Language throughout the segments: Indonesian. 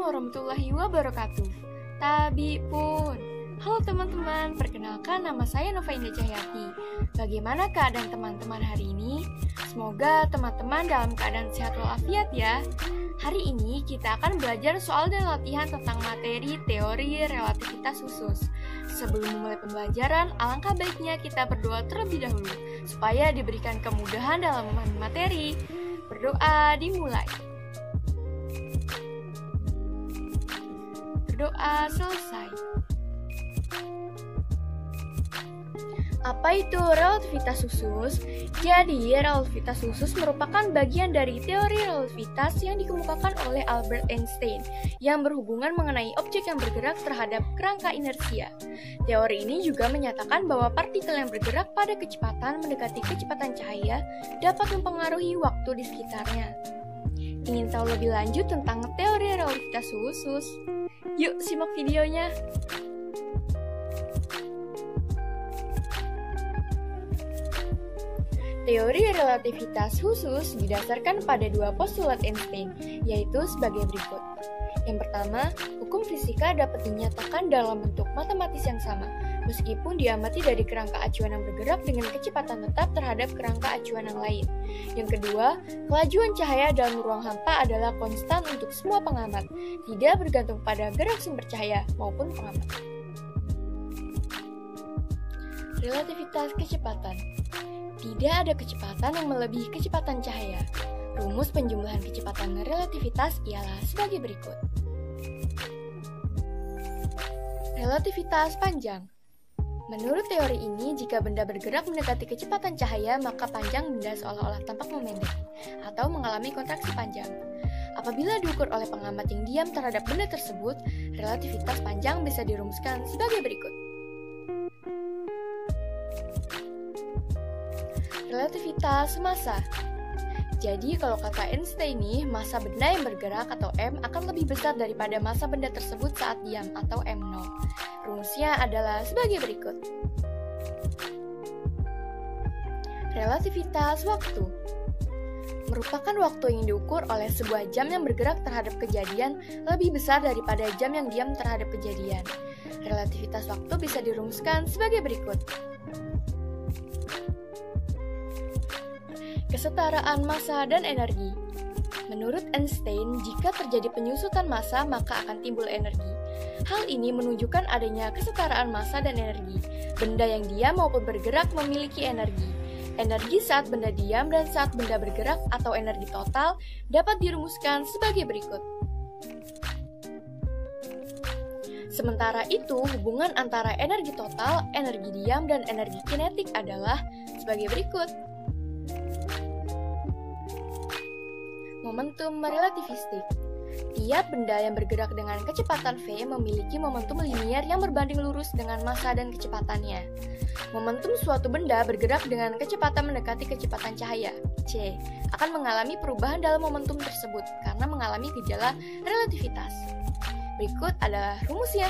warahmatullahi wabarakatuh. Tabi pun. Halo teman-teman, perkenalkan nama saya Nova Indah Cahyati. Bagaimana keadaan teman-teman hari ini? Semoga teman-teman dalam keadaan sehat walafiat ya. Hari ini kita akan belajar soal dan latihan tentang materi teori relativitas khusus. Sebelum memulai pembelajaran, alangkah baiknya kita berdoa terlebih dahulu, supaya diberikan kemudahan dalam memahami materi. Berdoa dimulai. Berdoa selesai. Apa itu relativitas khusus? Jadi, relativitas khusus merupakan bagian dari teori relativitas yang dikemukakan oleh Albert Einstein yang berhubungan mengenai objek yang bergerak terhadap kerangka inersia. Teori ini juga menyatakan bahwa partikel yang bergerak pada kecepatan mendekati kecepatan cahaya dapat mempengaruhi waktu di sekitarnya. Ingin tahu lebih lanjut tentang teori relativitas khusus? Yuk, simak videonya. Teori relativitas khusus didasarkan pada dua postulat Einstein, yaitu sebagai berikut. Yang pertama, hukum fisika dapat dinyatakan dalam bentuk matematis yang sama, meskipun diamati dari kerangka acuan yang bergerak dengan kecepatan tetap terhadap kerangka acuan yang lain. Yang kedua, kelajuan cahaya dalam ruang hampa adalah konstan untuk semua pengamat, tidak bergantung pada gerak sumber cahaya maupun pengamat. Relativitas kecepatan. Tidak ada kecepatan yang melebihi kecepatan cahaya. Rumus penjumlahan kecepatan relativitas ialah sebagai berikut. Relativitas panjang. Menurut teori ini, jika benda bergerak mendekati kecepatan cahaya, maka panjang benda seolah-olah tampak memendek atau mengalami kontraksi panjang. Apabila diukur oleh pengamat yang diam terhadap benda tersebut, relativitas panjang bisa dirumuskan sebagai berikut. Relativitas massa. Jadi kalau kata Einstein nih, massa benda yang bergerak atau M akan lebih besar daripada massa benda tersebut saat diam atau M0. Rumusnya adalah sebagai berikut. Relativitas waktu merupakan waktu yang diukur oleh sebuah jam yang bergerak terhadap kejadian lebih besar daripada jam yang diam terhadap kejadian. Relativitas waktu bisa dirumuskan sebagai berikut. Kesetaraan massa dan energi. Menurut Einstein, jika terjadi penyusutan massa, maka akan timbul energi. Hal ini menunjukkan adanya kesetaraan massa dan energi. Benda yang diam maupun bergerak memiliki energi. Energi saat benda diam dan saat benda bergerak atau energi total dapat dirumuskan sebagai berikut. Sementara itu, hubungan antara energi total, energi diam, dan energi kinetik adalah sebagai berikut. Momentum relativistik. Tiap benda yang bergerak dengan kecepatan v memiliki momentum linier yang berbanding lurus dengan massa dan kecepatannya. Momentum suatu benda bergerak dengan kecepatan mendekati kecepatan cahaya, c, akan mengalami perubahan dalam momentum tersebut karena mengalami gejala relativitas. Berikut adalah rumusnya.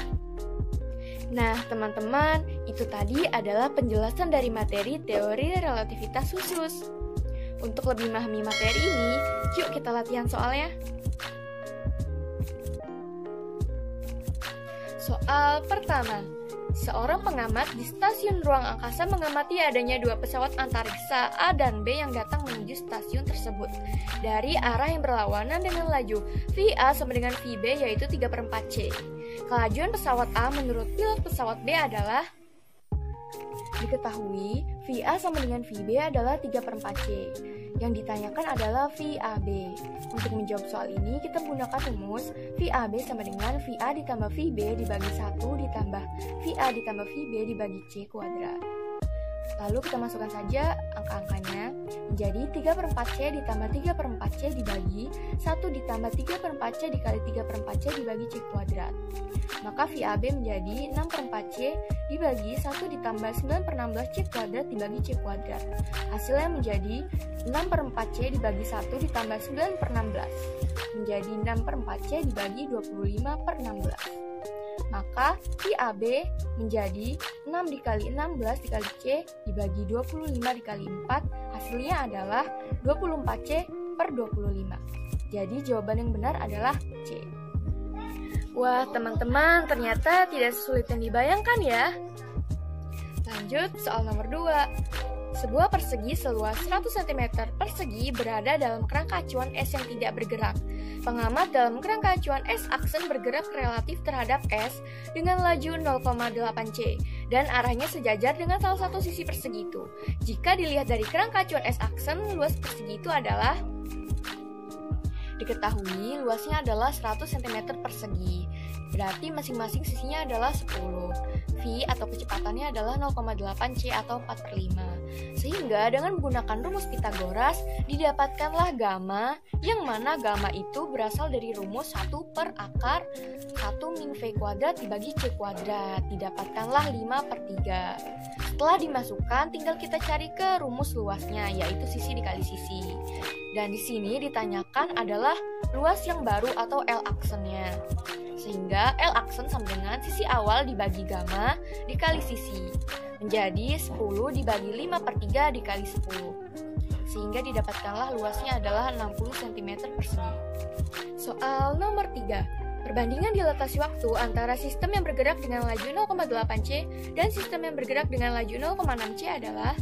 Nah, teman-teman, itu tadi adalah penjelasan dari materi teori relativitas khusus. Untuk lebih memahami materi ini, yuk kita latihan soalnya. Soal pertama. Seorang pengamat di stasiun ruang angkasa mengamati adanya dua pesawat antariksa A dan B yang datang menuju stasiun tersebut dari arah yang berlawanan dengan laju VA sama dengan VB yaitu 3/4C. Kelajuan pesawat A menurut pilot pesawat B adalah diketahui VA sama dengan VB adalah 3/4C. Yang ditanyakan adalah VAB. Untuk menjawab soal ini, kita menggunakan rumus VAB sama dengan VA ditambah VB dibagi 1 ditambah VA ditambah VB dibagi C kuadrat. Lalu kita masukkan saja angka-angkanya menjadi 3/4C ditambah 3/4C dibagi 1 ditambah 3/4C dikali 3/4C dibagi C kuadrat. Maka VAB menjadi 6/4C dibagi 1 ditambah 9/16 C kuadrat dibagi C kuadrat. Hasilnya menjadi 6/4C dibagi 1 ditambah 9/16 menjadi 6/4C dibagi 25/16. Maka VAB menjadi 6 dikali 16 dikali C dibagi 25 dikali 4, hasilnya adalah 24C per 25. Jadi jawaban yang benar adalah C. Wah, teman-teman, ternyata tidak sesulit yang dibayangkan ya. Lanjut, soal nomor 2. Sebuah persegi seluas 100 cm persegi berada dalam kerangka acuan S yang tidak bergerak. Pengamat dalam kerangka acuan S aksen bergerak relatif terhadap S dengan laju 0,8 C dan arahnya sejajar dengan salah satu sisi persegi itu. Jika dilihat dari kerangka acuan S aksen, luas persegi itu adalah diketahui luasnya adalah 100 cm persegi. Berarti masing-masing sisinya adalah 10. V atau kecepatannya adalah 0,8 C atau 4/5. Sehingga dengan menggunakan rumus Pitagoras didapatkanlah gamma, yang mana gamma itu berasal dari rumus 1 per akar 1 min V kuadrat dibagi C kuadrat. Didapatkanlah 5/3. Setelah dimasukkan, tinggal kita cari ke rumus luasnya, yaitu sisi dikali sisi. Dan di sini ditanyakan adalah luas yang baru atau L aksennya. Sehingga L aksen sama dengan sisi awal dibagi gamma dikali sisi. Menjadi 10 dibagi 5/3 dikali 10. Sehingga didapatkanlah luasnya adalah 60 cm persegi. Soal nomor 3. Perbandingan dilatasi waktu antara sistem yang bergerak dengan laju 0,8 C dan sistem yang bergerak dengan laju 0,6 C adalah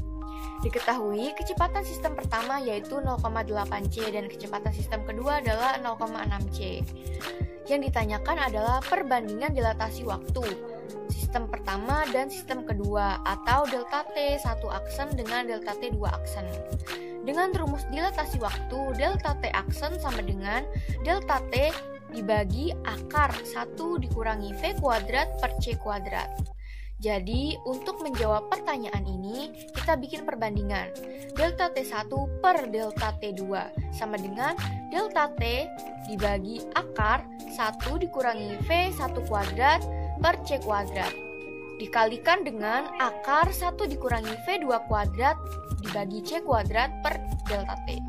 diketahui kecepatan sistem pertama yaitu 0,8 C dan kecepatan sistem kedua adalah 0,6 C. Yang ditanyakan adalah perbandingan dilatasi waktu sistem pertama dan sistem kedua atau delta T 1 aksen dengan delta T 2 aksen. Dengan rumus dilatasi waktu, delta T aksen sama dengan delta T dibagi akar 1 dikurangi V kuadrat per C kuadrat. Jadi, untuk menjawab pertanyaan ini, kita bikin perbandingan. Delta T1 per delta T2 sama dengan delta T dibagi akar 1 dikurangi V1 kuadrat per C kuadrat. Dikalikan dengan akar 1 dikurangi V2 kuadrat dibagi C kuadrat per delta T.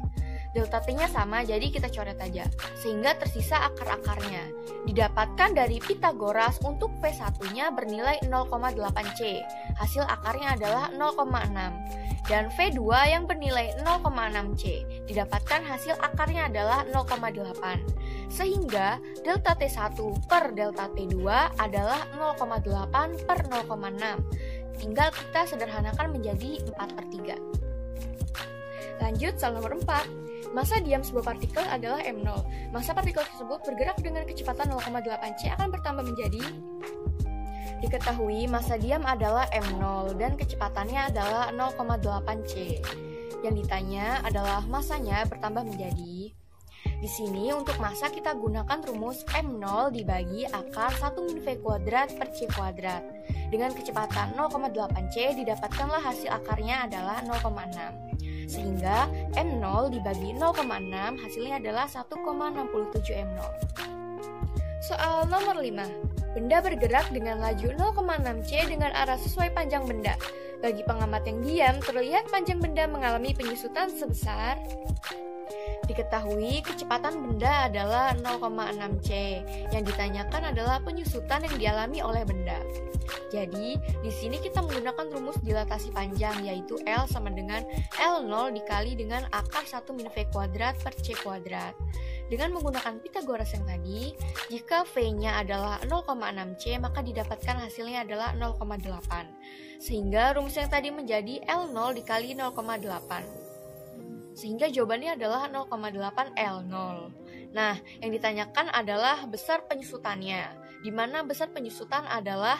Delta T-nya sama, jadi kita coret aja. Sehingga tersisa akar-akarnya. Didapatkan dari Pitagoras untuk V1-nya bernilai 0,8 C. Hasil akarnya adalah 0,6. Dan V2 yang bernilai 0,6 C. Didapatkan hasil akarnya adalah 0,8. Sehingga delta T1 per delta T2 adalah 0,8 per 0,6. Tinggal kita sederhanakan menjadi 4/3. Lanjut soal nomor 4. Massa diam sebuah partikel adalah M0. Massa partikel tersebut bergerak dengan kecepatan 0,8 C akan bertambah menjadi diketahui massa diam adalah M0 dan kecepatannya adalah 0,8 C. Yang ditanya adalah massanya bertambah menjadi. Di sini untuk massa kita gunakan rumus M0 dibagi akar 1 min V kuadrat per C kuadrat. Dengan kecepatan 0,8 C didapatkanlah hasil akarnya adalah 0,6. Sehingga M0 dibagi 0,6 hasilnya adalah 1,67 M0. Soal nomor 5. Benda bergerak dengan laju 0,6 C dengan arah sesuai panjang benda. Bagi pengamat yang diam, terlihat panjang benda mengalami penyusutan sebesar. Diketahui kecepatan benda adalah 0,6 C. Yang ditanyakan adalah penyusutan yang dialami oleh benda. Jadi, di sini kita menggunakan rumus dilatasi panjang yaitu L sama dengan L0 dikali dengan akar 1 min V kuadrat per C kuadrat. Dengan menggunakan Pitagoras yang tadi, jika V-nya adalah 0,6 C, maka didapatkan hasilnya adalah 0,8. Sehingga rumus yang tadi menjadi L0 dikali 0,8. Sehingga jawabannya adalah 0,8 L0. Nah, yang ditanyakan adalah besar penyusutannya, di mana besar penyusutan adalah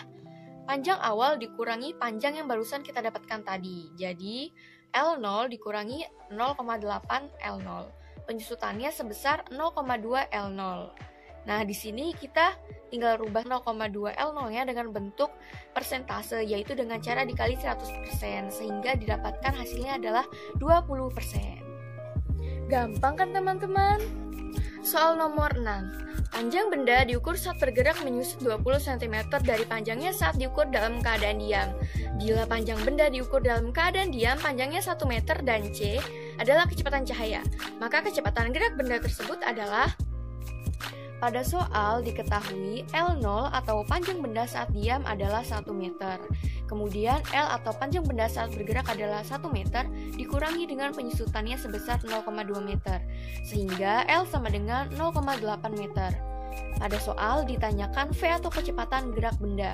panjang awal dikurangi panjang yang barusan kita dapatkan tadi. Jadi, L0 dikurangi 0,8 L0. Penyusutannya sebesar 0,2 L0. Nah, di sini kita tinggal rubah 0,2 L0-nya dengan bentuk persentase, yaitu dengan cara dikali 100%, sehingga didapatkan hasilnya adalah 20%. Gampang kan teman-teman? Soal nomor 6. Panjang benda diukur saat bergerak menyusut 20 cm dari panjangnya saat diukur dalam keadaan diam. Bila panjang benda diukur dalam keadaan diam, panjangnya 1 meter dan C adalah kecepatan cahaya. Maka kecepatan gerak benda tersebut adalah. Pada soal diketahui L0 atau panjang benda saat diam adalah 1 meter. Kemudian L atau panjang benda saat bergerak adalah 1 meter dikurangi dengan penyusutannya sebesar 0,2 meter. Sehingga L sama dengan 0,8 meter. Pada soal ditanyakan V atau kecepatan gerak benda.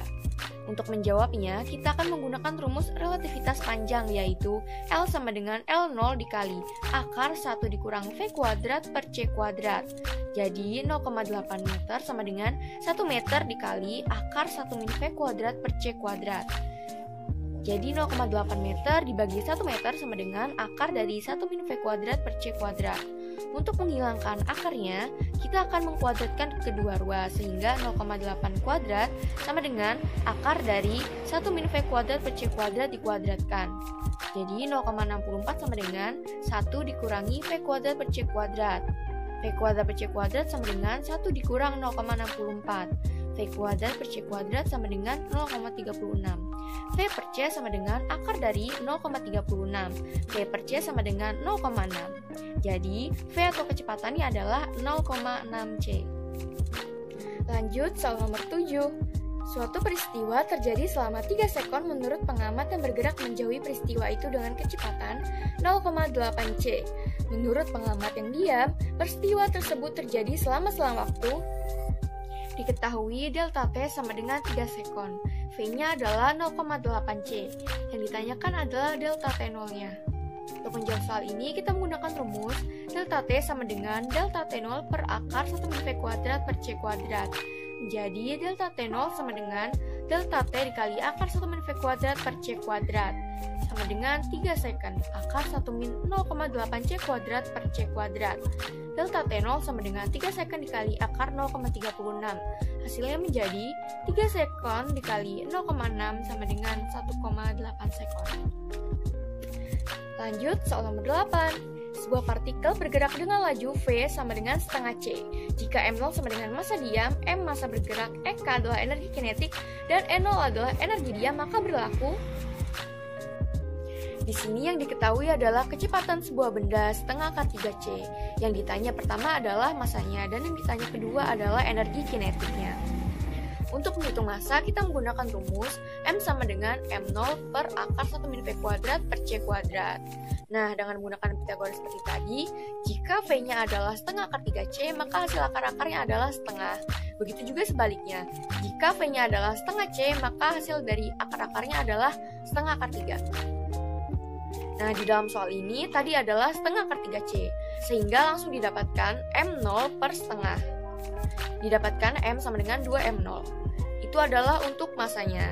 Untuk menjawabnya, kita akan menggunakan rumus relativitas panjang, yaitu L sama dengan L0 dikali akar 1 dikurang V kuadrat per C kuadrat. Jadi 0,8 meter sama dengan 1 meter dikali akar 1 min V kuadrat per C kuadrat. Jadi 0,8 meter dibagi 1 meter sama dengan akar dari 1 min V kuadrat per C kuadrat. Untuk menghilangkan akarnya, kita akan mengkuadratkan kedua ruas, sehingga 0,8 kuadrat sama dengan akar dari 1 min V kuadrat per C kuadrat dikuadratkan. Jadi 0,64 sama dengan 1 dikurangi V kuadrat per C kuadrat. V kuadrat per C kuadrat sama dengan 1 dikurang 0,64. V kuadrat per C kuadrat sama dengan 0,36. V per C sama dengan akar dari 0,36. V per C sama dengan 0,6. Jadi, V atau kecepatannya adalah 0,6 C. Lanjut, soal nomor 7. Suatu peristiwa terjadi selama 3 sekon menurut pengamat yang bergerak menjauhi peristiwa itu dengan kecepatan 0,8 C. Menurut pengamat yang diam, peristiwa tersebut terjadi selama waktu diketahui delta T sama dengan 3 sekon. V-nya adalah 0,8 C. Yang ditanyakan adalah delta T0-nya. Untuk menjawab soal ini, kita menggunakan rumus delta T sama dengan delta T0 per akar 1 min V kuadrat per C kuadrat. Jadi, delta T0 sama dengan delta T dikali akar 1 min V kuadrat per C kuadrat. Sama dengan 3 second, akar 1 min 0,8 C kuadrat per C kuadrat. Delta T0 sama dengan 3 second dikali akar 0,36. Hasilnya menjadi 3 second dikali 0,6 sama dengan 1,8 second. Lanjut, soal nomor 8. Sebuah partikel bergerak dengan laju V sama dengan setengah C. Jika M0 sama dengan massa diam, M massa bergerak, EK adalah energi kinetik, dan N0 adalah energi diam, maka berlaku. Di sini yang diketahui adalah kecepatan sebuah benda setengah akar 3C. Yang ditanya pertama adalah massanya, dan yang ditanya kedua adalah energi kinetiknya. Untuk menghitung massa, kita menggunakan rumus M sama dengan M0 per akar 1 min V kuadrat per C kuadrat. Nah, dengan menggunakan Pythagoras seperti tadi, jika V-nya adalah setengah akar 3C, maka hasil akar-akarnya adalah setengah. Begitu juga sebaliknya, jika V-nya adalah setengah C, maka hasil dari akar-akarnya adalah setengah akar 3. Nah, di dalam soal ini, tadi adalah setengah akar 3C, sehingga langsung didapatkan M0 per setengah. Didapatkan M sama dengan 2M0. Itu adalah untuk massanya.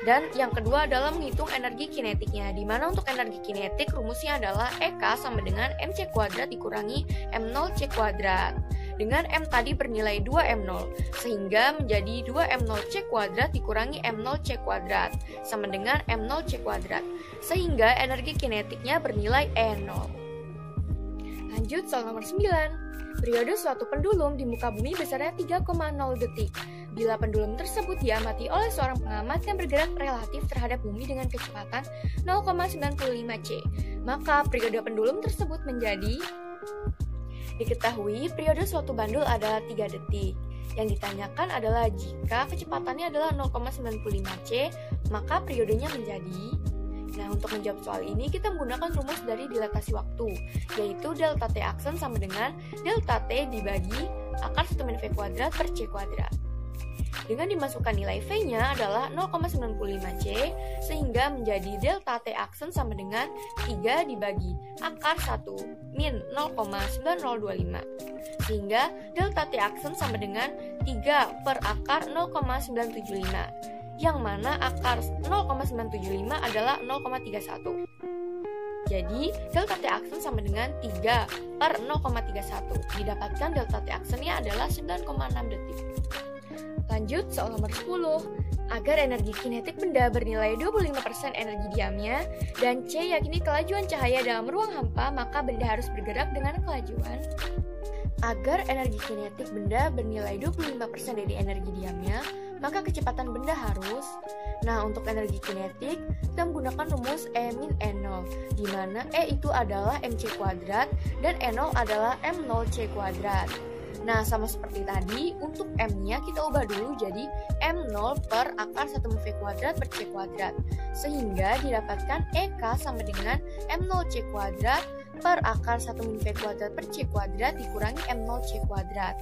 Dan yang kedua adalah menghitung energi kinetiknya, di mana untuk energi kinetik rumusnya adalah EK sama dengan MC kuadrat dikurangi M0 C kuadrat. Dengan M tadi bernilai 2M0, sehingga menjadi 2M0 C kuadrat dikurangi M0 C kuadrat, sama dengan M0 C kuadrat, sehingga energi kinetiknya bernilai E0. Lanjut, soal nomor 9. Periode suatu pendulum di muka bumi besarnya 3,0 detik. Bila pendulum tersebut diamati oleh seorang pengamat yang bergerak relatif terhadap bumi dengan kecepatan 0,95 C, maka periode pendulum tersebut menjadi. Diketahui periode suatu bandul adalah 3 detik. Yang ditanyakan adalah jika kecepatannya adalah 0,95 C, maka periodenya menjadi. Nah, untuk menjawab soal ini, kita menggunakan rumus dari dilatasi waktu, yaitu delta T aksen sama dengan delta T dibagi akar 1 min V kuadrat per C kuadrat. Dengan dimasukkan nilai V-nya adalah 0,95 C, sehingga menjadi delta T aksen sama dengan 3 dibagi akar 1 min 0,9025. Sehingga delta T aksen sama dengan 3 per akar 0,975. Yang mana akar 0,975 adalah 0,31. Jadi, delta T aksen sama dengan 3 per 0,31. Didapatkan delta T aksennya adalah 9,6 detik. Lanjut, soal nomor 10. Agar energi kinetik benda bernilai 25% energi diamnya, dan C yakni kelajuan cahaya dalam ruang hampa, maka benda harus bergerak dengan kelajuan. Agar energi kinetik benda bernilai 25% dari energi diamnya, maka kecepatan benda harus. Nah, untuk energi kinetik, kita menggunakan rumus E min E0, di mana E itu adalah MC kuadrat dan E0 adalah M0 C kuadrat. Nah, sama seperti tadi, untuk M-nya kita ubah dulu jadi M0 per akar 1 min V kuadrat per C kuadrat, sehingga didapatkan EK sama dengan M0 C kuadrat per akar 1 min V kuadrat per C kuadrat dikurangi M0 C kuadrat.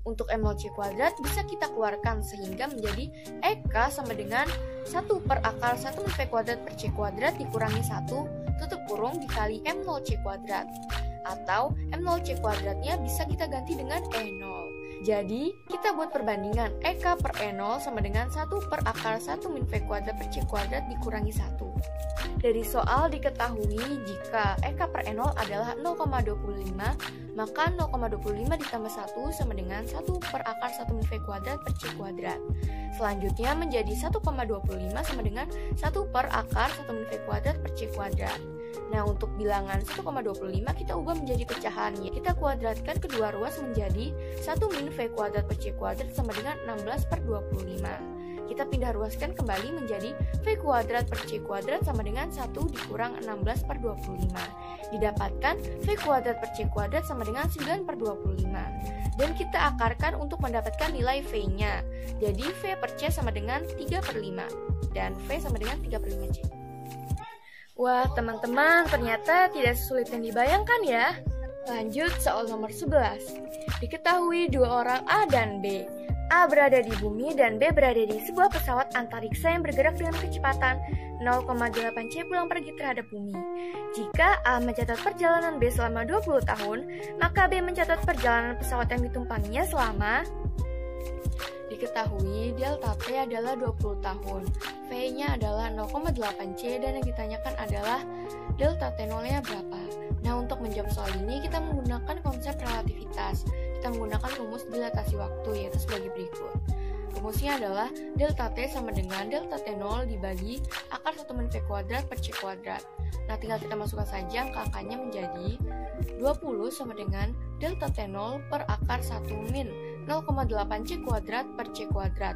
Untuk M0C kuadrat bisa kita keluarkan sehingga menjadi EK sama dengan 1 per akar 1 min V kuadrat per C kuadrat dikurangi 1 tutup kurung dikali M0C kuadrat. Atau M0C kuadratnya bisa kita ganti dengan E0. Jadi, kita buat perbandingan EK per E0 sama dengan 1 per akar 1 min V kuadrat per C kuadrat dikurangi 1. Dari soal diketahui jika EK per E0 adalah 0,25, maka 0,25 ditambah 1 sama dengan 1 per akar 1 min V kuadrat per C kuadrat. Selanjutnya menjadi 1,25 sama dengan 1 per akar 1 min V kuadrat per C kuadrat. Nah, untuk bilangan 1,25 kita ubah menjadi pecahan. Kita kuadratkan kedua ruas menjadi 1 min V kuadrat per C kuadrat sama dengan 16 per 25. Kita pindah ruaskan kembali menjadi V kuadrat per C kuadrat sama dengan 1 dikurang 16 per 25. Didapatkan V kuadrat per C kuadrat sama dengan 9 per 25. Dan kita akarkan untuk mendapatkan nilai V-nya. Jadi V per C sama dengan 3 per 5. Dan V sama dengan 3 per 5 C. Wah, teman-teman, ternyata tidak sesulit yang dibayangkan ya. Lanjut soal nomor 11. Diketahui dua orang A dan B. A berada di bumi dan B berada di sebuah pesawat antariksa yang bergerak dengan kecepatan 0,8 C pulang pergi terhadap bumi. Jika A mencatat perjalanan B selama 20 tahun, maka B mencatat perjalanan pesawat yang ditumpanginya selama. Diketahui delta T adalah 20 tahun, V-nya adalah 0,8 C, dan yang ditanyakan adalah delta T0-nya berapa. Nah, untuk menjawab soal ini kita menggunakan konsep relativitas. Kita menggunakan rumus dilatasi waktu, yaitu sebagai berikut. Rumusnya adalah delta T sama dengan delta T0 dibagi akar 1 min V kuadrat per C kuadrat. Nah, tinggal kita masukkan saja angka-angkanya menjadi 20 sama dengan delta T0 per akar 1 min 0,8 C kuadrat per C kuadrat.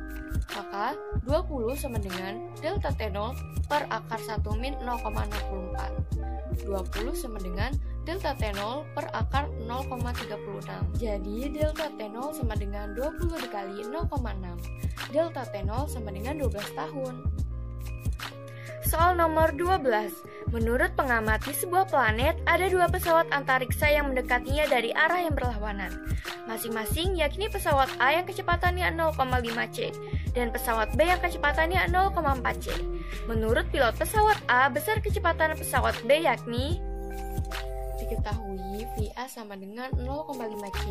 Maka 20 sama dengan delta T0 per akar 1 min 0,64. 20 sama dengan delta T0 per akar 0,36. Jadi delta T0 sama dengan 20 dikali 0,6. Delta T0 sama dengan 12 tahun. Soal nomor 12. Menurut pengamati sebuah planet, ada dua pesawat antariksa yang mendekatinya dari arah yang berlawanan. Masing-masing yakni pesawat A yang kecepatannya 0,5 C dan pesawat B yang kecepatannya 0,4 C. Menurut pilot pesawat A, besar kecepatan pesawat B yakni. Diketahui VA sama dengan 0,5 C,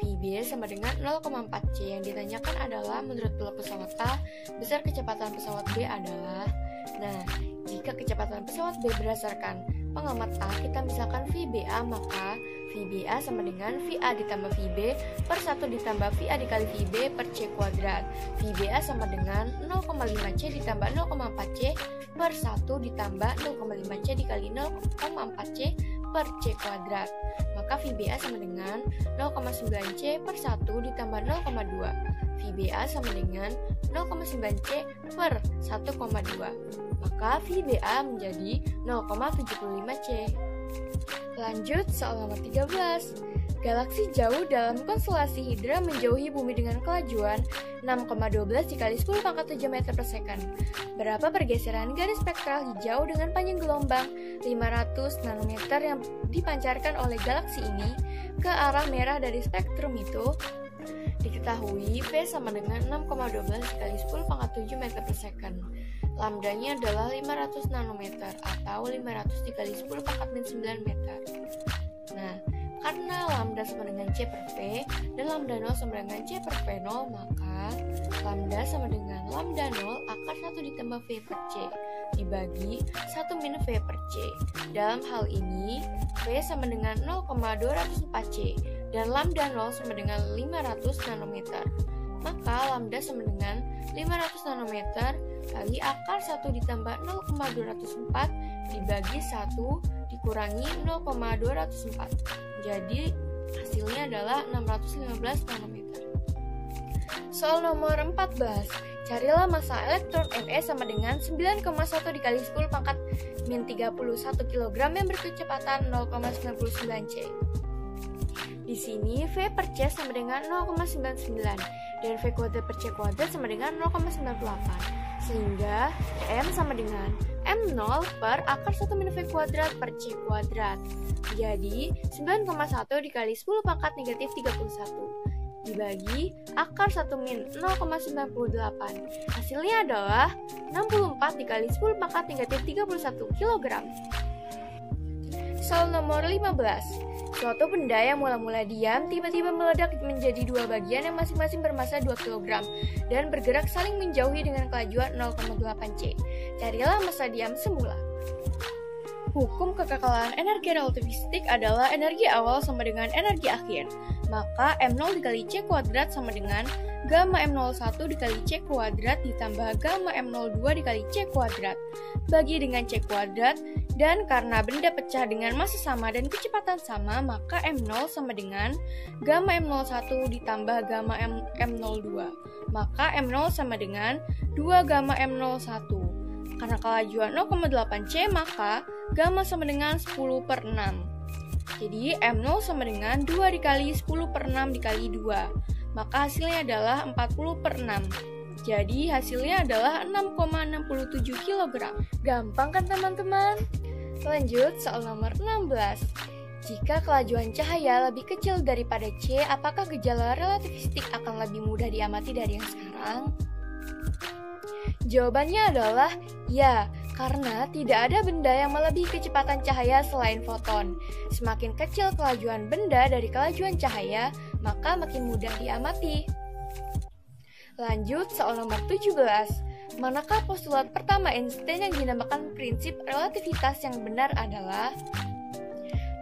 VB sama dengan 0,4 C. Yang ditanyakan adalah menurut pilot pesawat A, besar kecepatan pesawat B adalah. Nah, jika kecepatan pesawat B berdasarkan pengamat A, kita misalkan VBA, maka VBA sama dengan VA ditambah VB per 1 ditambah VA dikali VB per C kuadrat. VBA sama dengan 0,5 C ditambah 0,4 C per 1 ditambah 0,5 C dikali 0,4 C per C kuadrat. Maka VBA sama dengan 0,9 C per 1 ditambah 0,2. VBA sama dengan 0,9 C per 1,2. Maka VBA menjadi 0,75 C. Lanjut soal nomor 13. Galaksi jauh dalam konstelasi Hydra menjauhi bumi dengan kelajuan 6,12 dikali 10 pangkat 7 meter per second. Berapa pergeseran garis spektral hijau dengan panjang gelombang 500 nanometer yang dipancarkan oleh galaksi ini ke arah merah dari spektrum itu? Diketahui V sama dengan 6,12 dikali 10 pangkat 7 meter per second. Lambdanya adalah 500 nanometer atau 500 dikali 10 pangkat min 9 meter. Nah, karena lambda sama dengan C per V dan lambda 0 sama dengan C per V0, maka lambda sama dengan lambda 0 akar 1 ditambah V per C dibagi 1 min V per C. Dalam hal ini, V sama dengan 0,204 C dan lambda 0 sama dengan 500 nanometer. Maka lambda sama dengan 500 nanometer kali akar 1 ditambah 0,204 dibagi 1 dikurangi 0,204. Jadi hasilnya adalah 615 nanometer. Soal nomor 14. Carilah massa elektron Me sama dengan 9,1 dikali 10 pangkat min 31 kg yang berkecepatan 0,99 C. Di sini V per C sama dengan 0,99 dan V kuadrat per C kuadrat sama dengan 0,98. Sehingga M sama dengan M0 per akar 1 min V kuadrat per C kuadrat. Jadi 9,1 dikali 10 pangkat negatif 31. dibagi akar 1 min 0,98. Hasilnya adalah 64 dikali 10 pangkat negatif 31 kg. Soal nomor 15. Suatu benda yang mula-mula diam tiba-tiba meledak menjadi dua bagian yang masing-masing bermassa 2 kg dan bergerak saling menjauhi dengan kelajuan 0,8 c. Carilah massa diam semula. Hukum kekekalan energi relativistik adalah energi awal sama dengan energi akhir. Maka M0 dikali C kuadrat sama dengan gamma M01 dikali C kuadrat ditambah gamma M02 dikali C kuadrat. Bagi dengan C kuadrat, dan karena benda pecah dengan massa sama dan kecepatan sama, maka M0 sama dengan gamma M01 ditambah gamma M02. Maka M0 sama dengan 2 gamma M01. Karena kelajuan 0,8 C, maka gamma sama dengan 10 per 6. Jadi M0 sama dengan 2 dikali 10 per 6 dikali 2. Maka hasilnya adalah 40 per 6. Jadi hasilnya adalah 6,67 kg. Gampang kan teman-teman? Lanjut soal nomor 16. Jika kelajuan cahaya lebih kecil daripada C, apakah gejala relativistik akan lebih mudah diamati dari yang sekarang? Jawabannya adalah ya, karena tidak ada benda yang melebihi kecepatan cahaya selain foton. Semakin kecil kelajuan benda dari kelajuan cahaya, maka makin mudah diamati. Lanjut soal nomor 17. Manakah postulat pertama Einstein yang dinamakan prinsip relativitas yang benar adalah?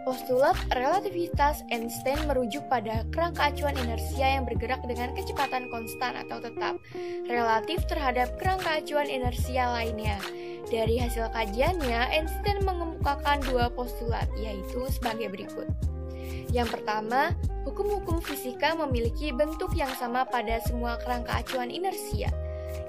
Postulat relativitas Einstein merujuk pada kerangka acuan inersia yang bergerak dengan kecepatan konstan atau tetap, relatif terhadap kerangka acuan inersia lainnya. Dari hasil kajiannya, Einstein mengemukakan dua postulat, yaitu sebagai berikut. Yang pertama, hukum-hukum fisika memiliki bentuk yang sama pada semua kerangka acuan inersia.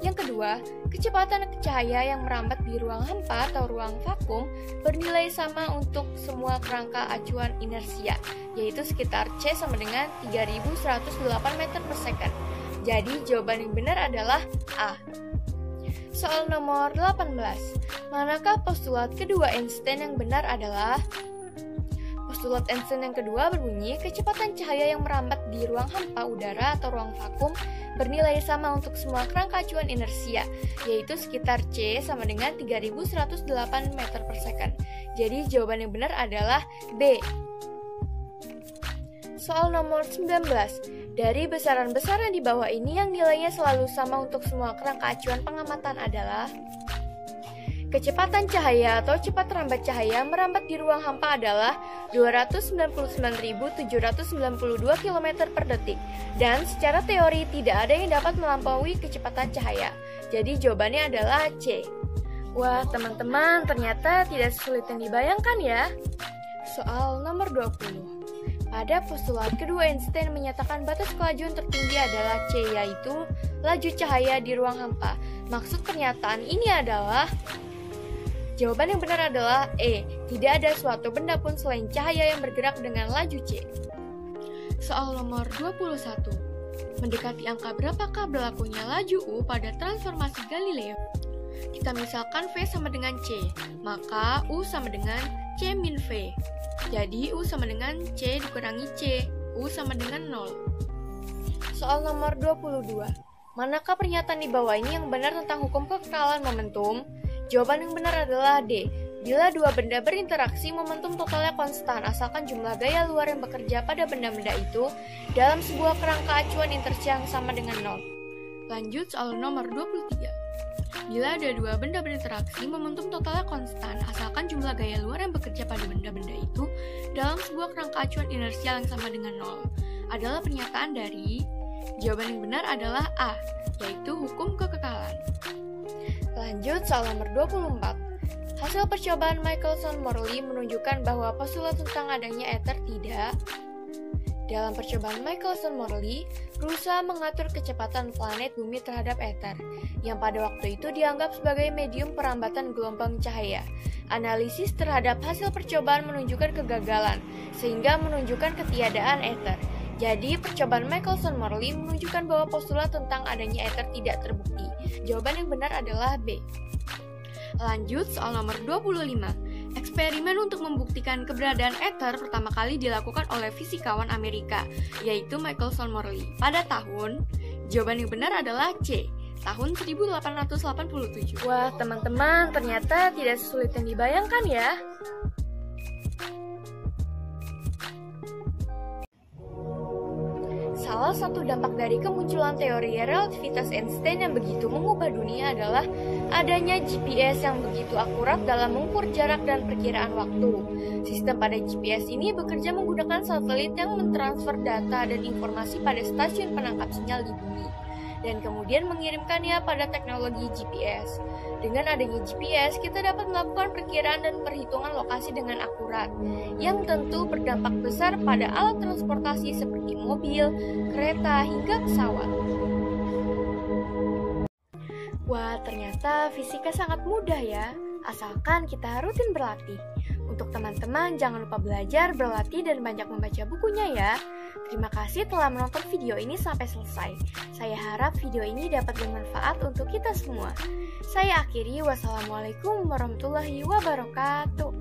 Yang kedua, kecepatan cahaya yang merambat di ruang hampa atau ruang vakum bernilai sama untuk semua kerangka acuan inersia, yaitu sekitar C sama dengan 3108 meter per second. Jadi jawaban yang benar adalah A. Soal nomor 18. Manakah postulat kedua Einstein yang benar adalah? Postulat Einstein yang kedua berbunyi, kecepatan cahaya yang merambat di ruang hampa udara atau ruang vakum bernilai sama untuk semua kerangka acuan inersia, yaitu sekitar C sama dengan 3108 meter per second. Jadi jawaban yang benar adalah B. Soal nomor 19. Dari besaran-besaran di bawah ini yang nilainya selalu sama untuk semua kerangka acuan pengamatan adalah: kecepatan cahaya atau cepat rambat cahaya merambat di ruang hampa adalah 299.792 km per detik, dan secara teori tidak ada yang dapat melampaui kecepatan cahaya. Jadi jawabannya adalah C. Wah teman-teman, ternyata tidak sesulit yang dibayangkan ya. Soal nomor 20. Pada postulat kedua, Einstein menyatakan batas kelajuan tertinggi adalah C, yaitu laju cahaya di ruang hampa. Maksud pernyataan ini adalah: jawaban yang benar adalah E. Tidak ada suatu benda pun selain cahaya yang bergerak dengan laju C. Soal nomor 21. Mendekati angka berapakah berlakunya laju U pada transformasi Galileo? Kita misalkan V sama dengan C, maka U sama dengan C min V. Jadi U sama dengan C dikurangi C, U sama dengan 0. Soal nomor 22. Manakah pernyataan di bawah ini yang benar tentang hukum kekekalan momentum? Jawaban yang benar adalah D. Bila dua benda berinteraksi, momentum totalnya konstan asalkan jumlah gaya luar yang bekerja pada benda-benda itu dalam sebuah kerangka acuan inersia yang sama dengan 0. Lanjut soal nomor 23. Bila ada dua benda berinteraksi, momentum totalnya konstan asalkan jumlah gaya luar yang bekerja pada benda-benda itu dalam sebuah kerangka acuan inersia yang sama dengan 0. Adalah pernyataan dari. Jawaban yang benar adalah A, yaitu hukum kekekalan. Lanjut soal nomor 24. Hasil percobaan Michelson-Morley menunjukkan bahwa postulat tentang adanya ether tidak. Dalam percobaan Michelson-Morley berusaha mengatur kecepatan planet bumi terhadap ether, yang pada waktu itu dianggap sebagai medium perambatan gelombang cahaya. Analisis terhadap hasil percobaan menunjukkan kegagalan, sehingga menunjukkan ketiadaan ether. Jadi, percobaan Michelson-Morley menunjukkan bahwa postulat tentang adanya ether tidak terbukti. Jawaban yang benar adalah B. Lanjut soal nomor 25. Eksperimen untuk membuktikan keberadaan ether pertama kali dilakukan oleh fisikawan Amerika, yaitu Michael Morley. Pada jawaban yang benar adalah C, tahun 1887. Wah, teman-teman, ternyata tidak sesulit yang dibayangkan ya. Salah satu dampak dari kemunculan teori relativitas Einstein yang begitu mengubah dunia adalah adanya GPS yang begitu akurat dalam mengukur jarak dan perkiraan waktu. Sistem pada GPS ini bekerja menggunakan satelit yang mentransfer data dan informasi pada stasiun penangkap sinyal di bumi, dan kemudian mengirimkannya pada teknologi GPS. Dengan adanya GPS, kita dapat melakukan perkiraan dan perhitungan lokasi dengan akurat, yang tentu berdampak besar pada alat transportasi seperti mobil, kereta, hingga pesawat. Wah, ternyata fisika sangat mudah ya, asalkan kita rutin berlatih. Untuk teman-teman, jangan lupa belajar, berlatih, dan banyak membaca bukunya ya. Terima kasih telah menonton video ini sampai selesai. Saya harap video ini dapat bermanfaat untuk kita semua. Saya akhiri, wassalamualaikum warahmatullahi wabarakatuh.